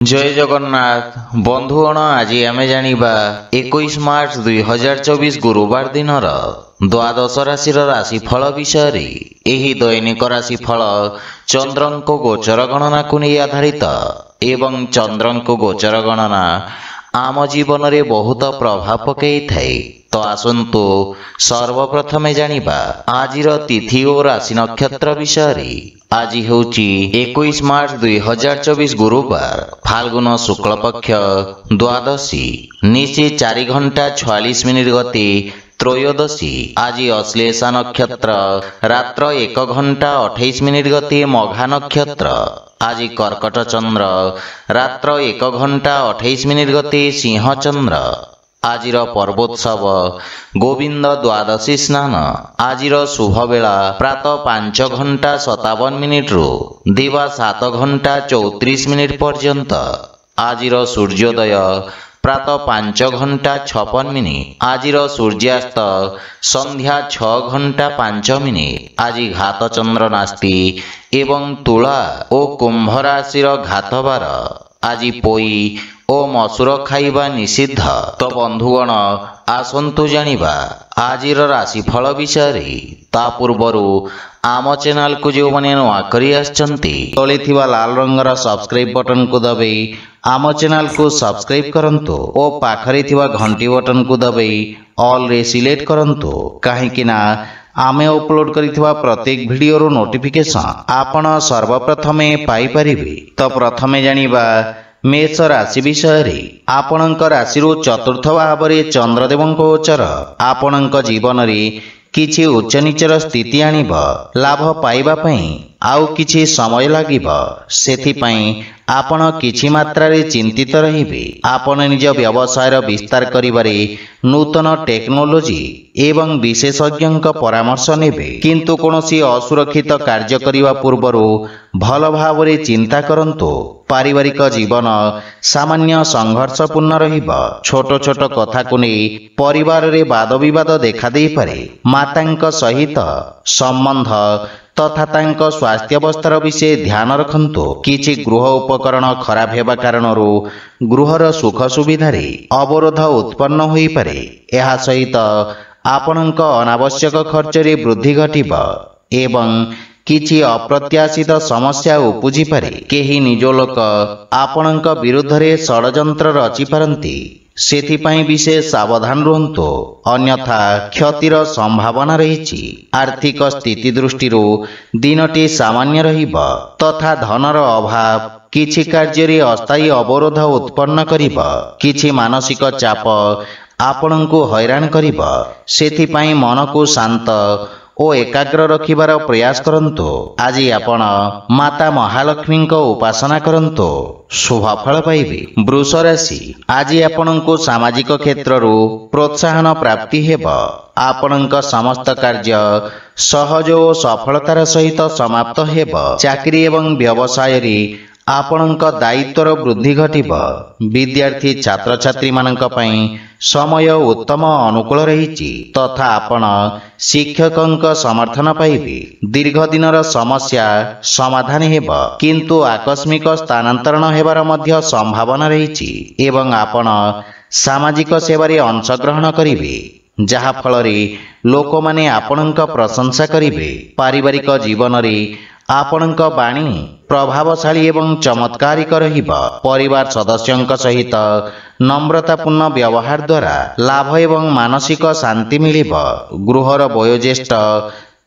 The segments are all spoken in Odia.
जय जगन्नाथ बंधुगण आज आम जानिबा 21 मार्च 2024 गुरुवार दिन द्वादश राशि राशिफल विषय रे। एही दैनिक राशिफल चंद्रंक गोचर गणना को नहीं आधारित एवं चंद्रंक गोचर गणना आम जीवन रे बहुत प्रभाव पकई थाए। तो आसंतु सर्वप्रथमे जानिबा आजिर तिथि और राशि नक्षत्र विषय रे। आज होची 21 मार्च 2024 गुरुवार फाल्गुन शुक्ल पक्ष द्वादशी निशी 4 घंटा 46 मिनिट गति त्रयोदशी। आज अश्लेषा नक्षत्र रात्र 1 घंटा 28 मिनिट गति मघा नक्षत्र। आज कर्कट चंद्र रात्र 1 घंटा 28 मिनिट गति सिंह चंद्र। आजिर पर्वोत्सव गोविंद द्वादशी स्नान। आजिर शुभ बेला प्रातः 5 घंटा 57 मिनिट रु दिवा 7 घंटा 34 मिनिट पर्यंत। आजिर सूर्योदय प्रातः 5 घंटा 56 मिनिट। आजिर सूर्यास्त संध्या 6 घंटा 5 मिनिट। आज घात चंद्र नास्ति एवं तुला और कुंभ राशि घात बार। आज पोई ओ मसूर खाइबा निषिद्ध। तो बंधुगण आसंतु जानिबा आजिर राशिफल विषय रे। ता पूर्वरु आम चैनल को जो माने नुआ करी आछंती तले थिबा लाल रंगर सब्सक्राइब बटन को दबाई आम चैनल को सब्सक्राइब करंतु ओ पाखरे थिबा घंटी बटन को दबाई ऑल रे सिलेक्ट करंतु काहे ना आमे अपलोड करिथिबा प्रत्येक वीडियो रो नोटिफिकेशन आपण सर्वप्रथमे पाई परिबे। तो प्रथमे जानिबा मेष राशि विषय रे। आपणक राशि चतुर्थ भाव में चंद्रदेव गोचर आपणक जीवन रे किछि उच्च नीचर स्थिति आनिब। लाभ पाइबा पई आउ किछि समय लागिब। सेथिपई आपण किछि मात्रा रे चिंतित रहिबे। आपण निज व्यवसायर विस्तार करिबारे नूतन टेक्नोलोजी एवं विशेषज्ञक परामर्श नेबे। किंतु कोनोसी असुरक्षित कार्य करिवा पूर्वरु भल भावरे चिंता करंतु। पारिवारिक जीवन सामान्य संघर्षपूर्ण रहिब। छोट छोट कथा को नहीं परिवार रे वाद विवाद देखा दे पारे। मातांक सहित संबंध तथा तांको स्वास्थ्य अवस्थार विषय ध्यान रखंतु। किछि गृह उपकरण खराब हेबा कारणरू गृहर सुख सुविधारे अवरोध उत्पन्न होई पारे। एहा सहित आपणक अनावश्यक खर्च रे वृद्धि घटिब एवं किछि अप्रत्याशित समस्या उपजी पारे। केही निज लोक आपणक विरुद्ध रे षडयंत्र रचि पारंती। सेथिपाई विशेष सावधान रुहंतु अन्यथा क्षतिर संभावना रहिछि। आर्थिक स्थिति दृष्टि दिनटी सामान्य रहिब तथा धनर अभाव किछि कार्य रे अस्थायी अवरोध उत्पन्न करिब। किछि मानसिक चाप आपणଙ୍କୁ हैरान करिब। सेथिपाई मन को शांत ओ एकाग्र रखिबार प्रयास करंतु। आज आपण माता महालक्ष्मी उपासना करंतु शुभ फल पाइबे। वृष राशि आज आपणଙ୍କୁ सामाजिक क्षेत्रରୁ प्रोत्साहन प्राप्ति हेब। आपणଙ୍କ समस्त कार्य सहज और सफलतार सहित समाप्त हेब। चाकरी एवं व्यवसाय रे आपणଙ୍କ दायित्वर वृद्धि घटिब। विद्यार्थी छात्र छात्री मानक पई समय उत्तम अनुकूल रहिछि तथा आपण शिक्षकक समर्थन पाइबे। दीर्घ दिनर समस्या समाधान हेब किंतु आकस्मिक स्थानांतरण हेबार मध्य संभावना रहिछि एवं आपण सामाजिक सेवारे अंशग्रहण करिवे जहा फल रे लोक माने आपणଙ୍କ प्रशंसा करिवे। पारिवारिक जीवन रे आपणଙ୍କ बाणी प्रभावशाली एवं चमत्कारिक रहिब। परिवार सदस्यंक सहित नम्रतापूर्ण व्यवहार द्वारा लाभ एवं मानसिक शांति मिलिब। गृहर वयोज्येष्ठ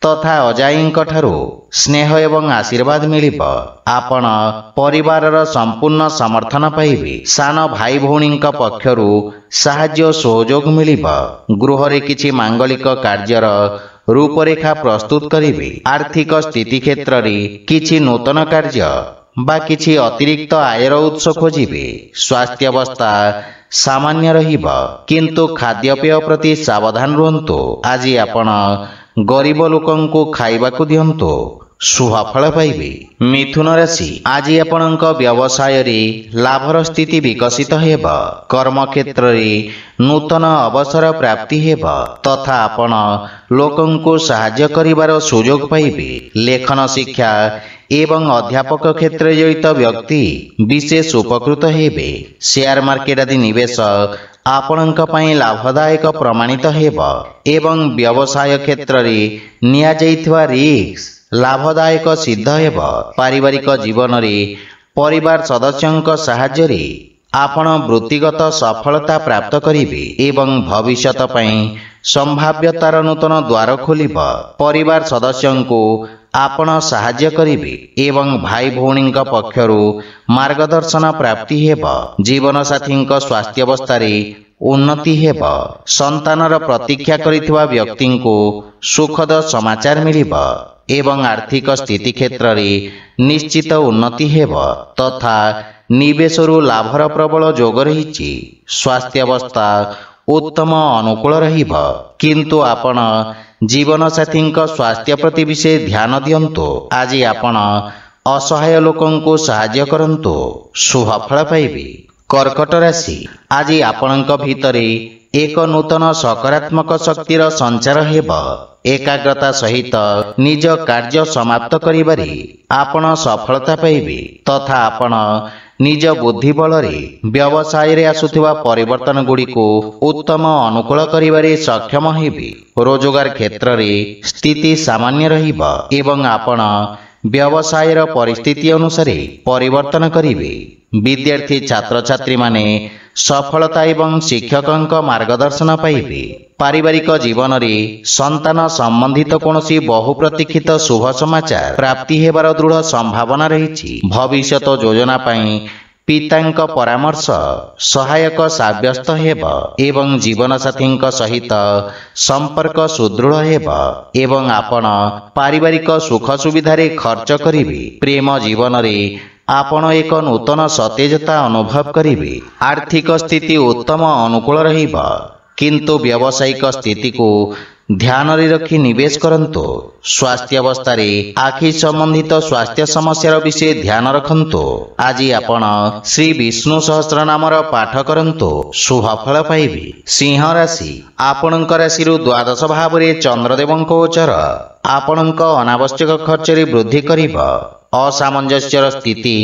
तथा अजाईंक ठारू स्नेह एवं आशीर्वाद मिलिब। आपण परिवारर संपूर्ण समर्थन पाइबे। सान भाई भौणींक पक्षरु साहाय्य सहयोग मिलिब। गृहरे किछि मांगलिक कार्यर रूपरेखा प्रस्तुत करिवे। आर्थिक स्थिति क्षेत्र रे किछि नूतन कार्य बा किछि अतिरिक्त आयर उत्स खोजिबे। स्वास्थ्य अवस्था सामान्य रहिब किंतु खाद्यपेय प्रति सावधान रुहंतु। आज आपण गरीब लोकंकु खाइबाकु दियंतु। सुफल पाइबे। मिथुन राशि आज आपणक व्यवसाय रे लाभर स्थिति विकसित हेब। कर्म क्षेत्र रे नूतन अवसर प्राप्ति हेब तथा आपण लोकंको सहाय्य करिवार सुयोग पाइबे। लेखन शिक्षा एवं अध्यापक क्षेत्र जड़ित व्यक्ति विशेष उपकृत हेबे। शेयर मार्केट आदि निवेश आपणक पई लाभदायक प्रमाणित हेब एवं व्यवसाय क्षेत्र रे निया जाइथिवा रिस्क लाभदायक सिद्ध हेब। पारिवारिक जीवन रे परिवार सदस्यंक सहाय्य रे आपण वृत्तिगत सफलता प्राप्त करिवे एवं भविष्यत पई संभाव्यतार नूतन द्वार खोलिब। परिवार सदस्यंको आपण सहाय्य करिवे एवं भाई भौणींक पक्षरु मार्गदर्शन प्राप्ति हेब। जीवन साथींक स्वास्थ्य अवस्था रे उन्नति हेब। संतानर प्रतीक्षा करिथिवा व्यक्तिंको सुखद समाचार मिलिब एवं आर्थिक स्थिति क्षेत्र रे निश्चित उन्नति हेब तथा निवेशरु लाभर प्रबल जोग रहिछि। स्वास्थ्य अवस्था उत्तम अनुकूल रहिब किंतु आपण जीवन साथींक स्वास्थ्य प्रति विशेष ध्यान दियंतु। आज आपण असहाय लोकंको सहाय्य करंतु सुफल पाइबे। कर्कट राशि आज आपणक भितरे एक नूतन सकारात्मक शक्तिर संचार हेब। एकाग्रता सहित निज कार्य समाप्त करिबारे आपण सफलता पाइबे तथा आपण निज बुद्धि बल रे व्यवसाय रे आसुथिबा परिवर्तन गुडी को उत्तम अनुकूल करिबारे सक्षम हेबे। रोजगार क्षेत्र रे स्थिति सामान्य रहिब एवं आपण व्यवसाय रो परिस्थिति अनुसार परिवर्तन करिवे। विद्यार्थी छात्र छात्री माने सफलता एवं शिक्षकंक मार्गदर्शन पाइबे। पारिवारिक जीवन रे संतान संबंधित कोनोसी बहुप्रतीक्षित शुभ समाचार प्राप्ति हेबार दृढ़ संभावना रहिछि। भविष्यत योजना पई पितांक परामर्श सहायक साब्यस्त हेब एवं जीवन साथींक सहित संपर्क सुदृढ़ हेब एवं आपण पारिवारिक सुख सुविधा रे खर्च करिवे। प्रेम जीवन रे आपण एक नूतन सतेजता अनुभव करिवे। आर्थिक स्थिति उत्तम अनुकूल रहिब किंतु व्यावसायिक स्थिति को ध्यान रे रखी निवेश करंतु। स्वास्थ्य अवस्था रे आखि संबंधित स्वास्थ्य समस्या विषय ध्यान रखंतु। आज आपण श्री विष्णु सहस्त्र नामर पाठ करंतु सुफल पाइबे। सिंह राशि आपणक राशि द्वादश भाव रे चंद्रदेवंक गोचर आपणक अनावश्यक खर्च रे वृद्धि करिब। असामंजस्यर स्थिति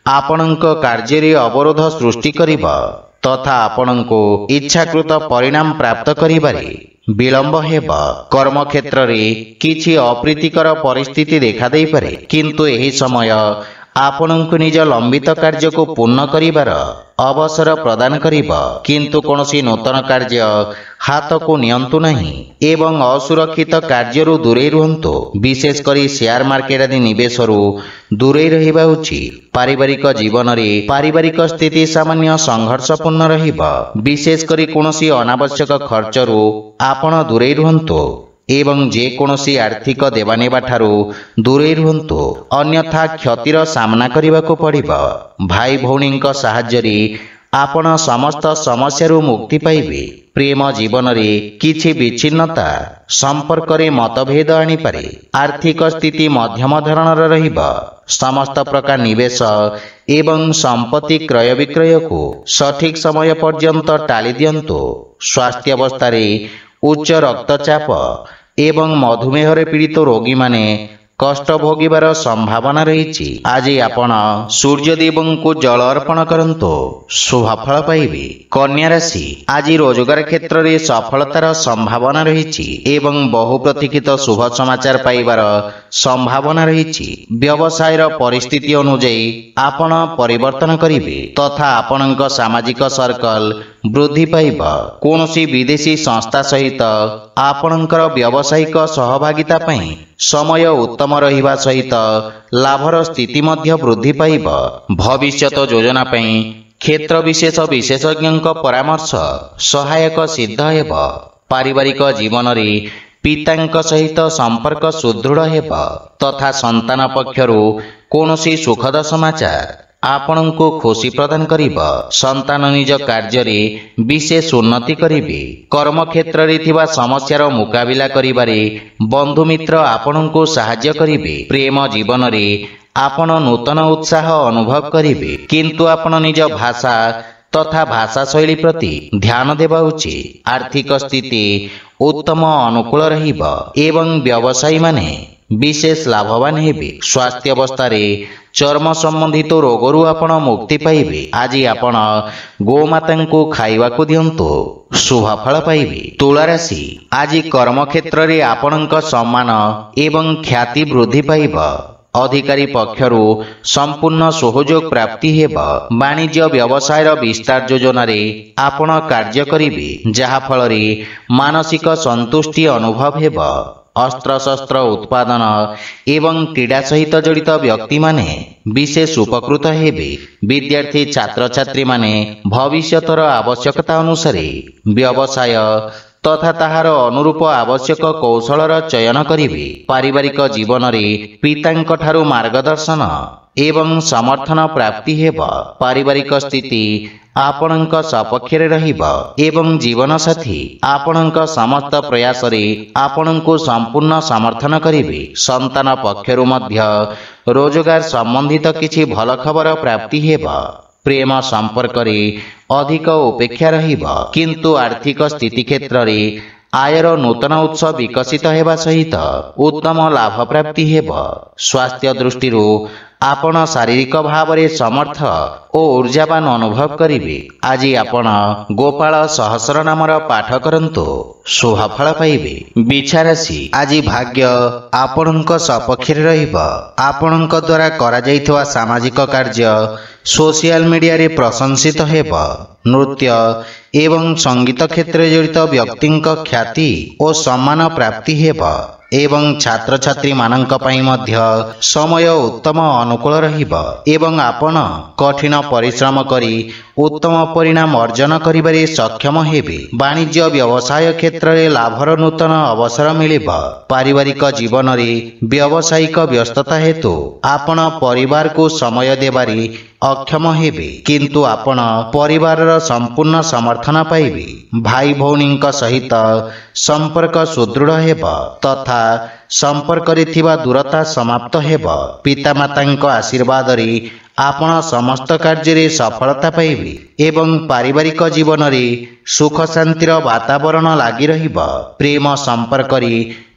आपणक कार्य रे अवरोध सृष्टि करिब तथा आपणको इच्छाकृत परिणाम प्राप्त करिबारे विलंब हेब। कर्म क्षेत्र रे किछि अप्रीतिकर परिस्थिति देखा देई पारे किंतु एही समय आपणको निज लंबित कार्य को पूर्ण करिबार अवसर प्रदान करिब किंतु कोनोसी नूतन कार्य हाथ को नियंतु नहीं एवं असुरक्षित कार्यरु दूरे रुहंतु। विशेष करी शेयर मार्केट आदि निवेशरु दूरे रहिबा उचित। पारिवारिक जीवन रे पारिवारिक स्थिति सामान्य संघर्षपूर्ण रहिब। विशेष करी कोनोसी अनावश्यक खर्चरु आपण दूरे रुहंतु एवं जे कोनोसी आर्थिक देवानेबा ठारू दूरे रुहंतु अन्यथा क्षतिर सामना करिबाको पड़िब। भाई भौणींक सहाय्य रे आपण समस्त समस्यारु मुक्ति पाइबे। प्रेम जीवन रे किछि विच्छिन्नता संपर्क रे मतभेद आनी पारे। आर्थिक स्थिति मध्यम धरणर रहिब। समस्त प्रकार निवेश एवं संपत्ति क्रय विक्रय को सठिक समय पर्यंत टाली दियंतु। स्वास्थ्य अवस्था रे उच्च रक्तचाप एवं मधुमेह रे पीड़ित रोगी माने कष्ट भोगिबार संभावना रही। आज आपण सूर्यदेव को जल अर्पण करंतु शुभफल पाइबे। कन्या राशि आज रोजगार क्षेत्र में सफलतार संभावना रही एवं बहु प्रतीक्षित शुभ समाचार पाइबार संभावना रही। व्यवसाय परिस्थिति अनुଯାयी आपण परिवर्तन करिवे तथा आपणक सामाजिक सर्कल वृद्धि पाइब। कोनोसी विदेशी संस्था सहित आपणकर व्यावसायिक सहभागिता पई समय उत्तम रहिबा सहित लाभर स्थिति मध्य वृद्धि पाइब। भविष्यत योजना पई क्षेत्र विशेष विशेषज्ञक परामर्श सहायक सिद्ध हेब। पारिवारिक जीवन रे पितांक सहित संपर्क सुदृढ़ हेब तथा संतान पक्षरु कोनोसी सुखद समाचार ଆପଣଙ୍କୁ ଖୁସି ପ୍ରଦାନ କରିବ। ସନ୍ତାନ ନିଜ କାର୍ଯ୍ୟରେ ବିଶେଷ ଉନ୍ନତି କରିବେ। କର୍ମକ୍ଷେତ୍ରରେ ଥିବା ସମସ୍ୟାର ମୁକାବିଲା କରିବାରେ ବନ୍ଧୁମିତ୍ର ଆପଣଙ୍କୁ ସାହାଯ୍ୟ କରିବେ। ପ୍ରେମ ଜୀବନରେ ଆପଣ ନୂତନ ଉତ୍ସାହ ଅନୁଭବ କରିବେ, କିନ୍ତୁ ଆପଣ ନିଜ ଭାଷା ତଥା ଭାଷା ଶୈଳୀ ପ୍ରତି ଧ୍ୟାନ ଦେବା ଉଚିତ। ଆର୍ଥିକ ସ୍ଥିତି ଉତ୍ତମ ଅନୁକୂଳ ରହିବ ଏବଂ ବ୍ୟବସାୟୀମାନେ ବିଶେଷ ଲାଭବାନ ହେବେ। ସ୍ୱାସ୍ଥ୍ୟ ଅବସ୍ଥାରେ ଚର୍ମ ସମ୍ବନ୍ଧିତ ରୋଗରୁ ଆପଣ ମୁକ୍ତି ପାଇବେ। ଆଜି ଆପଣ ଗୋମାତାଙ୍କୁ ଖାଇବାକୁ ଦିଅନ୍ତୁ, ଶୁଭ ଫଳ ପାଇବେ। ତୁଳା ରାଶି, ଆଜି କର୍ମକ୍ଷେତ୍ରରେ ଆପଣଙ୍କ ସମ୍ମାନ ଏବଂ ଖ୍ୟାତି ବୃଦ୍ଧି ପାଇବ। ଅଧିକାରୀ ପକ୍ଷରୁ ସମ୍ପୂର୍ଣ୍ଣ ସହଯୋଗ ପ୍ରାପ୍ତି ହେବ। ବାଣିଜ୍ୟ ବ୍ୟବସାୟର ବିସ୍ତାର ଯୋଜନାରେ ଆପଣ କାର୍ଯ୍ୟ କରିବେ, ଯାହାଫଳରେ ମାନସିକ ସନ୍ତୁଷ୍ଟି ଅନୁଭବ ହେବ। ଅସ୍ତ୍ରଶସ୍ତ୍ର ଉତ୍ପାଦନ ଏବଂ କ୍ରୀଡ଼ା ସହିତ ଜଡ଼ିତ ବ୍ୟକ୍ତିମାନେ ବିଶେଷ ଉପକୃତ ହେବେ। ବିଦ୍ୟାର୍ଥୀ ଛାତ୍ରଛାତ୍ରୀମାନେ ଭବିଷ୍ୟତର ଆବଶ୍ୟକତା ଅନୁସାରେ ବ୍ୟବସାୟ ତଥା ତାହାର ଅନୁରୂପ ଆବଶ୍ୟକ କୌଶଳର ଚୟନ କରିବେ। ପାରିବାରିକ ଜୀବନରେ ପିତାଙ୍କ ଠାରୁ ମାର୍ଗଦର୍ଶନ ଏବଂ ସମର୍ଥନ ପ୍ରାପ୍ତି ହେବ। ପାରିବାରିକ ସ୍ଥିତି ଆପଣଙ୍କ ସପକ୍ଷରେ ରହିବ ଏବଂ ଜୀବନସାଥୀ ଆପଣଙ୍କ ସମସ୍ତ ପ୍ରୟାସରେ ଆପଣଙ୍କୁ ସମ୍ପୂର୍ଣ୍ଣ ସମର୍ଥନ କରିବେ। ସନ୍ତାନ ପକ୍ଷରୁ ମଧ୍ୟ ରୋଜଗାର ସମ୍ବନ୍ଧିତ କିଛି ଭଲ ଖବର ପ୍ରାପ୍ତି ହେବ। ପ୍ରେମ ସମ୍ପର୍କରେ ଅଧିକ ଉପେକ୍ଷା ରହିବ, କିନ୍ତୁ ଆର୍ଥିକ ସ୍ଥିତି କ୍ଷେତ୍ରରେ ଆୟର ନୂତନ ଉତ୍ସ ବିକଶିତ ହେବା ସହିତ ଉତ୍ତମ ଲାଭ ପ୍ରାପ୍ତି ହେବ। ସ୍ୱାସ୍ଥ୍ୟ ଦୃଷ୍ଟିରୁ ଆପଣ ଶାରୀରିକ ଭାବରେ ସମର୍ଥ ଓ ଊର୍ଜାବାନ ଅନୁଭବ କରିବେ। ଆଜି ଆପଣ ଗୋପାଳ ସହସ୍ର ନାମର ପାଠ କରନ୍ତୁ, ଶୁଭ ଫଳ ପାଇବେ। ବିଛା ରାଶି, ଆଜି ଭାଗ୍ୟ ଆପଣଙ୍କ ସପକ୍ଷରେ ରହିବ। ଆପଣଙ୍କ ଦ୍ୱାରା କରାଯାଇଥିବା ସାମାଜିକ କାର୍ଯ୍ୟ ସୋସିଆଲ ମିଡ଼ିଆରେ ପ୍ରଶଂସିତ ହେବ। ନୃତ୍ୟ ଏବଂ ସଙ୍ଗୀତ କ୍ଷେତ୍ରରେ ଜଡ଼ିତ ବ୍ୟକ୍ତିଙ୍କ ଖ୍ୟାତି ଓ ସମ୍ମାନ ପ୍ରାପ୍ତି ହେବ ଏବଂ ଛାତ୍ରଛାତ୍ରୀମାନଙ୍କ ପାଇଁ ମଧ୍ୟ ସମୟ ଉତ୍ତମ ଅନୁକୂଳ ରହିବ ଏବଂ ଆପଣ କଠିନ ପରିଶ୍ରମ କରି ଉତ୍ତମ ପରିଣାମ ଅର୍ଜନ କରିବାରେ ସକ୍ଷମ ହେବେ। ବାଣିଜ୍ୟ ବ୍ୟବସାୟ କ୍ଷେତ୍ରରେ ଲାଭର ନୂତନ ଅବସର ମିଳିବ। ପାରିବାରିକ ଜୀବନରେ ବ୍ୟବସାୟିକ ବ୍ୟସ୍ତତା ହେତୁ ଆପଣ ପରିବାରକୁ ସମୟ ଦେବାରେ ଅକ୍ଷମ ହେବେ, କିନ୍ତୁ ଆପଣ ପରିବାରର ସମ୍ପୂର୍ଣ୍ଣ ସମର୍ଥନ ପାଇବେ। ଭାଇ ଭଉଣୀଙ୍କ ସହିତ ସମ୍ପର୍କ ସୁଦୃଢ଼ ହେବ ତଥା ସମ୍ପର୍କରେ ଥିବା ଦୂରତା ସମାପ୍ତ ହେବ। ପିତାମାତାଙ୍କ ଆଶୀର୍ବାଦରେ ଆପଣ ସମସ୍ତ କାର୍ଯ୍ୟରେ ସଫଳତା ପାଇବେ ଏବଂ ପାରିବାରିକ ଜୀବନରେ ସୁଖ ଶାନ୍ତିର ବାତାବରଣ ଲାଗି ରହିବ। ପ୍ରେମ ସମ୍ପର୍କରେ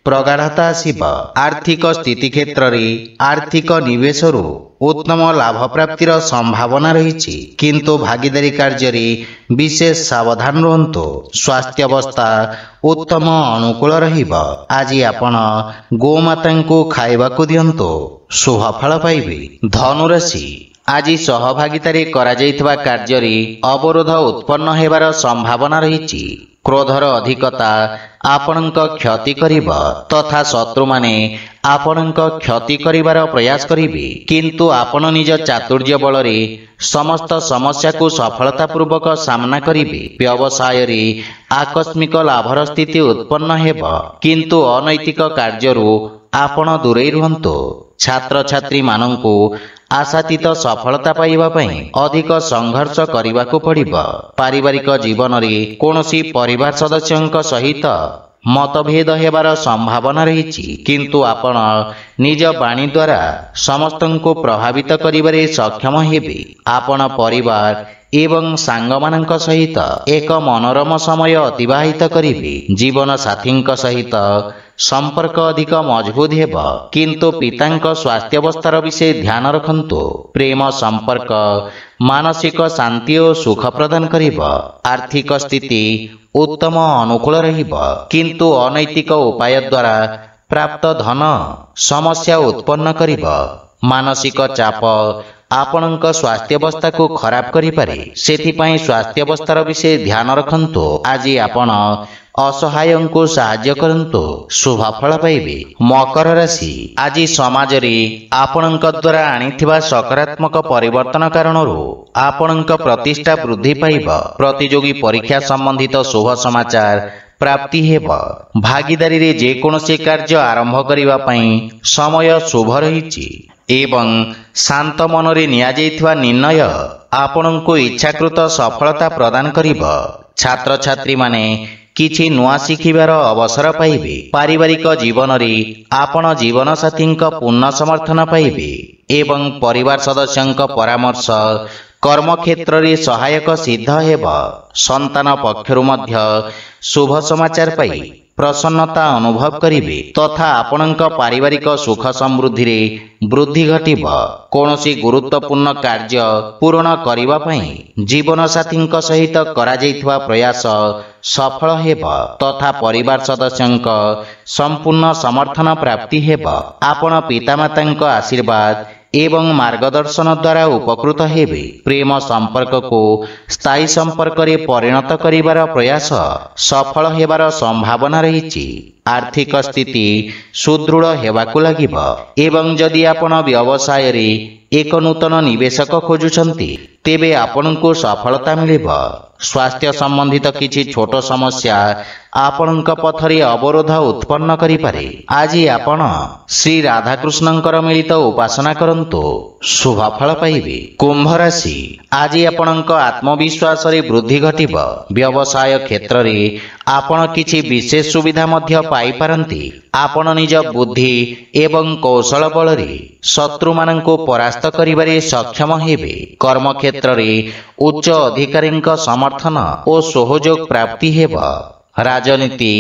ପ୍ରଗାଢ଼ତା ଆସିବ। ଆର୍ଥିକ ସ୍ଥିତି କ୍ଷେତ୍ରରେ ଆର୍ଥିକ ନିବେଶରୁ ଉତ୍ତମ ଲାଭ ପ୍ରାପ୍ତିର ସମ୍ଭାବନା ରହିଛି, କିନ୍ତୁ ଭାଗିଦାରୀ କାର୍ଯ୍ୟରେ ବିଶେଷ ସାବଧାନ ରୁହନ୍ତୁ। ସ୍ୱାସ୍ଥ୍ୟ ଅବସ୍ଥା ଉତ୍ତମ ଅନୁକୂଳ ରହିବ। ଆଜି ଆପଣ ଗୋମାତାଙ୍କୁ ଖାଇବାକୁ ଦିଅନ୍ତୁ, ଶୁଭ ଫଳ ପାଇବେ। ଧନୁରାଶି, ଆଜି ସହଭାଗିତାରେ କରାଯାଇଥିବା କାର୍ଯ୍ୟରେ ଅବରୋଧ ଉତ୍ପନ୍ନ ହେବାର ସମ୍ଭାବନା ରହିଛି। କ୍ରୋଧର ଅଧିକତା ଆପଣଙ୍କ କ୍ଷତି କରିବ ତଥା ଶତ୍ରୁମାନେ ଆପଣଙ୍କ କ୍ଷତି କରିବାର ପ୍ରୟାସ କରିବେ, କିନ୍ତୁ ଆପଣ ନିଜ ଚାତୁର୍ଯ୍ୟ ବଳରେ ସମସ୍ତ ସମସ୍ୟାକୁ ସଫଳତାପୂର୍ବକ ସାମ୍ନା କରିବେ। ବ୍ୟବସାୟରେ ଆକସ୍ମିକ ଲାଭର ସ୍ଥିତି ଉତ୍ପନ୍ନ ହେବ, କିନ୍ତୁ ଅନୈତିକ କାର୍ଯ୍ୟରୁ ଆପଣ ଦୂରେଇ ରୁହନ୍ତୁ। ଛାତ୍ରଛାତ୍ରୀମାନଙ୍କୁ ଆଶାତୀତ ସଫଳତା ପାଇବା ପାଇଁ ଅଧିକ ସଂଘର୍ଷ କରିବାକୁ ପଡ଼ିବ। ପାରିବାରିକ ଜୀବନରେ କୌଣସି ପରିବାର ସଦସ୍ୟଙ୍କ ସହିତ ମତଭେଦ ହେବାର ସମ୍ଭାବନା ରହିଛି, କିନ୍ତୁ ଆପଣ ନିଜ ବାଣୀ ଦ୍ୱାରା ସମସ୍ତଙ୍କୁ ପ୍ରଭାବିତ କରିବାରେ ସକ୍ଷମ ହେବେ। ଆପଣ ପରିବାର ଏବଂ ସାଙ୍ଗମାନଙ୍କ ସହିତ ଏକ ମନୋରମ ସମୟ ଅତିବାହିତ କରିବେ। ଜୀବନସାଥୀଙ୍କ ସହିତ ସମ୍ପର୍କ ଅଧିକ ମଜବୁତ ହେବ, କିନ୍ତୁ ପିତାଙ୍କ ସ୍ୱାସ୍ଥ୍ୟାବସ୍ଥାର ବିଷୟ ଧ୍ୟାନ ରଖନ୍ତୁ। ପ୍ରେମ ସମ୍ପର୍କ ମାନସିକ ଶାନ୍ତି ଓ ସୁଖ ପ୍ରଦାନ କରିବ। ଆର୍ଥିକ ସ୍ଥିତି ଉତ୍ତମ ଅନୁକୂଳ ରହିବ, କିନ୍ତୁ ଅନୈତିକ ଉପାୟ ଦ୍ୱାରା ପ୍ରାପ୍ତ ଧନ ସମସ୍ୟା ଉତ୍ପନ୍ନ କରିବ। ମାନସିକ ଚାପ ଆପଣଙ୍କ ସ୍ୱାସ୍ଥ୍ୟାବସ୍ଥାକୁ ଖରାପ କରିପାରେ, ସେଥିପାଇଁ ସ୍ୱାସ୍ଥ୍ୟାବସ୍ଥାର ବିଷୟ ଧ୍ୟାନ ରଖନ୍ତୁ। ଆଜି ଆପଣ ଅସହାୟଙ୍କୁ ସାହାଯ୍ୟ କରନ୍ତୁ, ଶୁଭ ଫଳ ପାଇବେ। ମକର ରାଶି, ଆଜି ସମାଜରେ ଆପଣଙ୍କ ଦ୍ୱାରା ଆଣିଥିବା ସକାରାତ୍ମକ ପରିବର୍ତ୍ତନ କାରଣରୁ ଆପଣଙ୍କ ପ୍ରତିଷ୍ଠା ବୃଦ୍ଧି ପାଇବ। ପ୍ରତିଯୋଗୀ ପରୀକ୍ଷା ସମ୍ବନ୍ଧିତ ଶୁଭ ସମାଚାର ପ୍ରାପ୍ତି ହେବ। ଭାଗିଦାରୀରେ ଯେକୌଣସି କାର୍ଯ୍ୟ ଆରମ୍ଭ କରିବା ପାଇଁ ସମୟ ଶୁଭ ରହିଛି। ଏବଂ ଶାନ୍ତ ମନରେ ନିଆଯାଇଥିବା ନିର୍ଣ୍ଣୟ ଆପଣଙ୍କୁ ଇଚ୍ଛାକୃତ ସଫଳତା ପ୍ରଦାନ କରିବ। ଛାତ୍ରଛାତ୍ରୀମାନେ କିଛି ନୂଆ ଶିଖିବାର ଅବସର ପାଇବେ। ପାରିବାରିକ ଜୀବନରେ ଆପଣ ଜୀବନସାଥୀଙ୍କ ପୂର୍ଣ୍ଣ ସମର୍ଥନ ପାଇବେ ଏବଂ ପରିବାର ସଦସ୍ୟଙ୍କ ପରାମର୍ଶ କର୍ମକ୍ଷେତ୍ରରେ ସହାୟକ ସିଦ୍ଧ ହେବ। ସନ୍ତାନ ପକ୍ଷରୁ ମଧ୍ୟ ଶୁଭ ସମାଚାର ପାଇ ପ୍ରସନ୍ନତା ଅନୁଭବ କରିବେ ତଥା ଆପଣଙ୍କ ପାରିବାରିକ ସୁଖ ସମୃଦ୍ଧିରେ ବୃଦ୍ଧି ଘଟିବ। କୌଣସି ଗୁରୁତ୍ୱପୂର୍ଣ୍ଣ କାର୍ଯ୍ୟ ପୂରଣ କରିବା ପାଇଁ ଜୀବନସାଥୀଙ୍କ ସହିତ କରାଯାଇଥିବା ପ୍ରୟାସ ସଫଳ ହେବ ତଥା ପରିବାର ସଦସ୍ୟଙ୍କ ସମ୍ପୂର୍ଣ୍ଣ ସମର୍ଥନ ପ୍ରାପ୍ତି ହେବ। ଆପଣ ପିତାମାତାଙ୍କ ଆଶୀର୍ବାଦ ଏବଂ ମାର୍ଗଦର୍ଶନ ଦ୍ୱାରା ଉପକୃତ ହେବେ। ପ୍ରେମ ସମ୍ପର୍କକୁ ସ୍ଥାୟୀ ସମ୍ପର୍କରେ ପରିଣତ କରିବାର ପ୍ରୟାସ ସଫଳ ହେବାର ସମ୍ଭାବନା ରହିଛି। ଆର୍ଥିକ ସ୍ଥିତି ସୁଦୃଢ଼ ହେବାକୁ ଲାଗିବ ଏବଂ ଯଦି ଆପଣ ବ୍ୟବସାୟରେ ଏକ ନୂତନ ନିବେଶକ ଖୋଜୁଛନ୍ତି ତେବେ ଆପଣଙ୍କୁ ସଫଳତା ମିଳିବ। ସ୍ୱାସ୍ଥ୍ୟ ସମ୍ବନ୍ଧିତ କିଛି ଛୋଟ ସମସ୍ୟା ଆପଣଙ୍କ ପଥରେ ଅବରୋଧ ଉତ୍ପନ୍ନ କରିପାରେ। ଆଜି ଆପଣ ଶ୍ରୀ ରାଧାକୃଷ୍ଣଙ୍କର ମିଳିତ ଉପାସନା କରନ୍ତୁ, ଶୁଭ ଫଳ ପାଇବେ। କୁମ୍ଭ ରାଶି, ଆଜି ଆପଣଙ୍କ ଆତ୍ମବିଶ୍ୱାସରେ ବୃଦ୍ଧି ଘଟିବ। ବ୍ୟବସାୟ କ୍ଷେତ୍ରରେ ଆପଣ କିଛି ବିଶେଷ ସୁବିଧା ମଧ୍ୟ ପାଇପାରନ୍ତି। ଆପଣ ନିଜ ବୁଦ୍ଧି ଏବଂ କୌଶଳ ବଳରେ ଶତ୍ରୁମାନଙ୍କୁ ପରାସ୍ତ କରିବାରେ ସକ୍ଷମ ହେବେ। କର୍ମକ୍ଷେତ୍ରରେ ଉଚ୍ଚ ଅଧିକାରୀଙ୍କ ସମର୍ଥନ ଓ ସହଯୋଗ ପ୍ରାପ୍ତି ହେବ। ରାଜନୀତି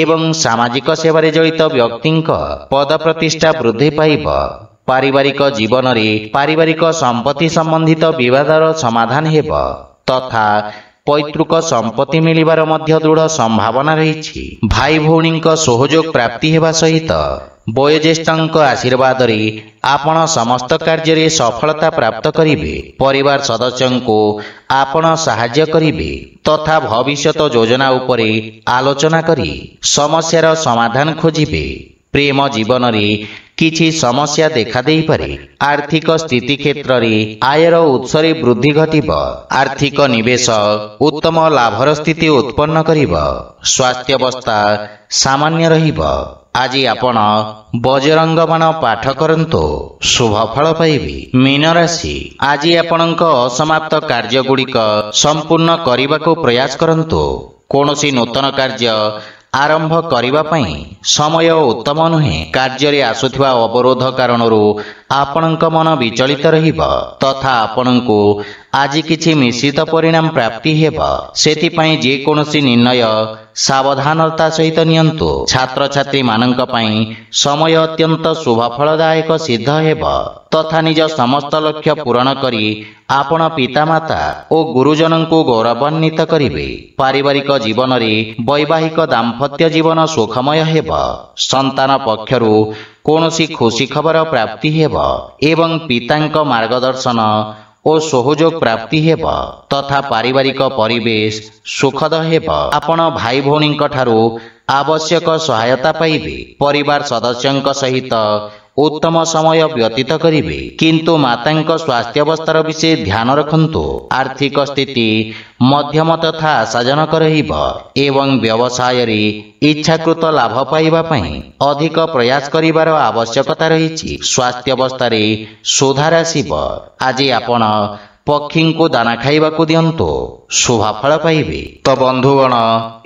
ଏବଂ ସାମାଜିକ ସେବାରେ ଜଡ଼ିତ ବ୍ୟକ୍ତିଙ୍କ ପଦପ୍ରତିଷ୍ଠା ବୃଦ୍ଧି ପାଇବ। ପାରିବାରିକ ଜୀବନରେ ପାରିବାରିକ ସମ୍ପତ୍ତି ସମ୍ବନ୍ଧିତ ବିବାଦର ସମାଧାନ ହେବ ତଥା ପୈତୃକ ସମ୍ପତ୍ତି ମିଳିବାର ମଧ୍ୟ ଦୃଢ଼ ସମ୍ଭାବନା ରହିଛି। ଭାଇ ଭଉଣୀଙ୍କ ସହଯୋଗ ପ୍ରାପ୍ତି ହେବା ସହିତ ବୟୋଜ୍ୟେଷ୍ଠଙ୍କ ଆଶୀର୍ବାଦରେ ଆପଣ ସମସ୍ତ କାର୍ଯ୍ୟରେ ସଫଳତା ପ୍ରାପ୍ତ କରିବେ। ପରିବାର ସଦସ୍ୟଙ୍କୁ ଆପଣ ସାହାଯ୍ୟ କରିବେ ତଥା ଭବିଷ୍ୟତ ଯୋଜନା ଉପରେ ଆଲୋଚନା କରି ସମସ୍ୟାର ସମାଧାନ ଖୋଜିବେ। ପ୍ରେମ ଜୀବନରେ କିଛି ସମସ୍ୟା ଦେଖାଦେଇପାରେ। ଆର୍ଥିକ ସ୍ଥିତି କ୍ଷେତ୍ରରେ ଆୟର ଉତ୍ସରେ ବୃଦ୍ଧି ଘଟିବ। ଆର୍ଥିକ ନିବେଶ ଉତ୍ତମ ଲାଭର ସ୍ଥିତି ଉତ୍ପନ୍ନ କରିବ। ସ୍ୱାସ୍ଥ୍ୟାବସ୍ଥା ସାମାନ୍ୟ ରହିବ। ଆଜି ଆପଣ ବଜରଙ୍ଗ ବାଣ ପାଠ କରନ୍ତୁ, ଶୁଭ ଫଳ ପାଇବେ। ମୀନ ରାଶି, ଆଜି ଆପଣଙ୍କ ଅସମାପ୍ତ କାର୍ଯ୍ୟଗୁଡ଼ିକ ସମ୍ପୂର୍ଣ୍ଣ କରିବାକୁ ପ୍ରୟାସ କରନ୍ତୁ। କୌଣସି ନୂତନ କାର୍ଯ୍ୟ ଆରମ୍ଭ କରିବା ପାଇଁ ସମୟ ଉତ୍ତମ ନୁହେଁ। କାର୍ଯ୍ୟରେ ଆସୁଥିବା ଅବରୋଧ କାରଣରୁ ଆପଣଙ୍କ ମନ ବିଚଳିତ ରହିବ ତଥା ଆପଣଙ୍କୁ ଆଜି କିଛି ମିଶ୍ରିତ ପରିଣାମ ପ୍ରାପ୍ତି ହେବ। ସେଥିପାଇଁ ଯେକୌଣସି ନିର୍ଣ୍ଣୟ ସାବଧାନତା ସହିତ ନିଅନ୍ତୁ। ଛାତ୍ରଛାତ୍ରୀମାନଙ୍କ ପାଇଁ ସମୟ ଅତ୍ୟନ୍ତ ଶୁଭଫଳଦାୟକ ସିଦ୍ଧ ହେବ ତଥା ନିଜ ସମସ୍ତ ଲକ୍ଷ୍ୟ ପୂରଣ କରି ଆପଣ ପିତାମାତା ଓ ଗୁରୁଜନଙ୍କୁ ଗୌରବାନ୍ୱିତ କରିବେ। ପାରିବାରିକ ଜୀବନରେ ବୈବାହିକ ଦାମ୍ପତ୍ୟ ଜୀବନ ସୁଖମୟ ହେବ। ସନ୍ତାନ ପକ୍ଷରୁ କୌଣସି ଖୁସି ଖବର ପ୍ରାପ୍ତି ହେବ ଏବଂ ପିତାଙ୍କ ମାର୍ଗଦର୍ଶନ ଓ ସହଯୋଗ ପ୍ରାପ୍ତି ହେବ ତଥା ପାରିବାରିକ ପରିବେଶ ସୁଖଦ ହେବ। ଆପଣ ଭାଇ ଭଉଣୀଙ୍କ ଠାରୁ ଆବଶ୍ୟକ ସହାୟତା ପାଇବେ। ପରିବାର ସଦସ୍ୟଙ୍କ ସହିତ ଉତ୍ତମ ସମୟ ବ୍ୟତୀତ କରିବେ କିନ୍ତୁ ମାତାଙ୍କ ସ୍ୱାସ୍ଥ୍ୟାବସ୍ଥାର ବିଷୟ ଧ୍ୟାନ ରଖନ୍ତୁ। ଆର୍ଥିକ ସ୍ଥିତି ମଧ୍ୟମ ତଥା ଆଶାଜନକ ରହିବ ଏବଂ ବ୍ୟବସାୟରେ ଇଚ୍ଛାକୃତ ଲାଭ ପାଇବା ପାଇଁ ଅଧିକ ପ୍ରୟାସ କରିବାର ଆବଶ୍ୟକତା ରହିଛି। ସ୍ୱାସ୍ଥ୍ୟାବସ୍ଥାରେ ସୁଧାର ଆସିବ। ଆଜି ଆପଣ ପକ୍ଷୀଙ୍କୁ ଦାନା ଖାଇବାକୁ ଦିଅନ୍ତୁ, ଶୁଭ ଫଳ ପାଇବେ। ତ ବନ୍ଧୁଗଣ,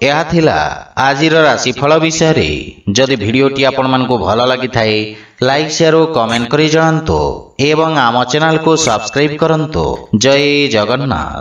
ଏହା ଥିଲା ଆଜିର ରାଶିଫଳ ବିଷୟରେ। ଯଦି ଭିଡ଼ିଓଟି ଆପଣମାନଙ୍କୁ ଭଲ ଲାଗିଥାଏ ଲାଇକ୍ ସେୟାର ଓ କମେଣ୍ଟ କରି ଜଣାନ୍ତୁ ଏବଂ ଆମ ଚ୍ୟାନେଲକୁ ସବସ୍କ୍ରାଇବ୍ କରନ୍ତୁ। ଜୟ ଜଗନ୍ନାଥ।